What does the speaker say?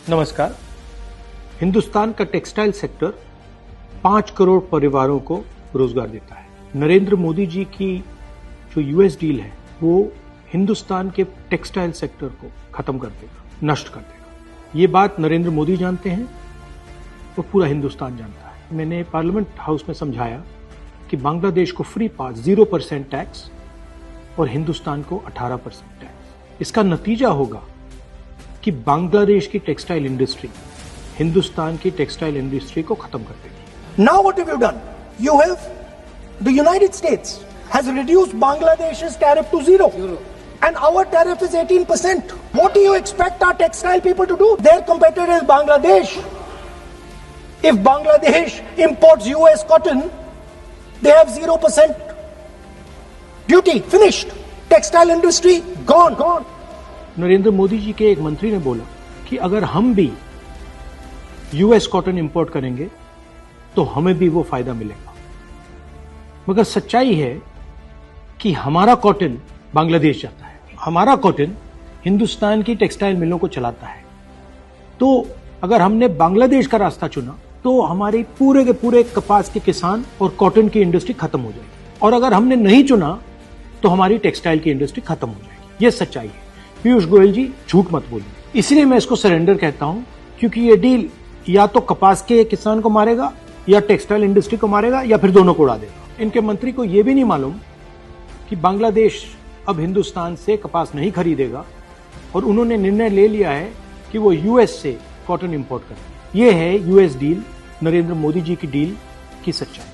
नमस्कार। हिंदुस्तान का textile sector 5 crore परिवारों को रोजगार देता है। नरेंद्र मोदी जी की जो यूएस डील है वो हिंदुस्तान के टेक्सटाइल सेक्टर को खत्म कर देगा, नष्ट कर देगा। ये बात नरेंद्र मोदी जानते हैं और पूरा हिंदुस्तान जानता है। मैंने पार्लियामेंट हाउस में समझाया कि बांग्लादेश को फ्री पास 0% टैक्स और हिंदुस्तान को 18% टैक्स। इसका नतीजा होगा कि बांग्लादेश की टेक्सटाइल इंडस्ट्री हिंदुस्तान की टेक्सटाइल इंडस्ट्री को खत्म कर देगी। Now what have you done? You have, the United States has reduced Bangladesh's tariff to zero. And our tariff is 18%. What do you expect our textile people to do? Their competitor is Bangladesh. If Bangladesh imports US cotton, they have 0% duty. Finished. Textile industry gone. Narendra Modi ji के एक मंत्री ने बोला कि अगर हम भी US cotton import करेंगे तो हमें भी वो फायदा मिलेगा। मगर सच्चाई है कि हमारा कॉटन बांग्लादेश जाता है, हमारा कॉटन हिंदुस्तान की टेक्सटाइल मिलों को चलाता है। तो अगर हमने बांग्लादेश का रास्ता चुना तो हमारे पूरे के पूरे कपास के किसान और कॉटन की इंडस्ट्री खत्म हो जाएगी, और अगर हमने नहीं चुना तो हमारी टेक्सटाइल की इंडस्ट्री खत्म हो जाएगी। ये सच्चाई है। पीयूष गोयल जी झूठ मत बोलिए। इसलिए मैं इसको सरेंडर कहता हूं, क्योंकि ये डील या तो कपास के किसान को मारेगा या टेक्सटाइल इंडस्ट्री को मारेगा या फिर दोनों को उड़ा देगा। इनके मंत्री को यह भी नहीं मालूम कि बांग्लादेश अब हिंदुस्तान से कपास नहीं खरीदेगा और उन्होंने निर्णय ले लिया है कि वो यूएस से कॉटन इंपोर्ट करें। यह है यूएस डील, नरेंद्र मोदी जी की डील की सच्चाई।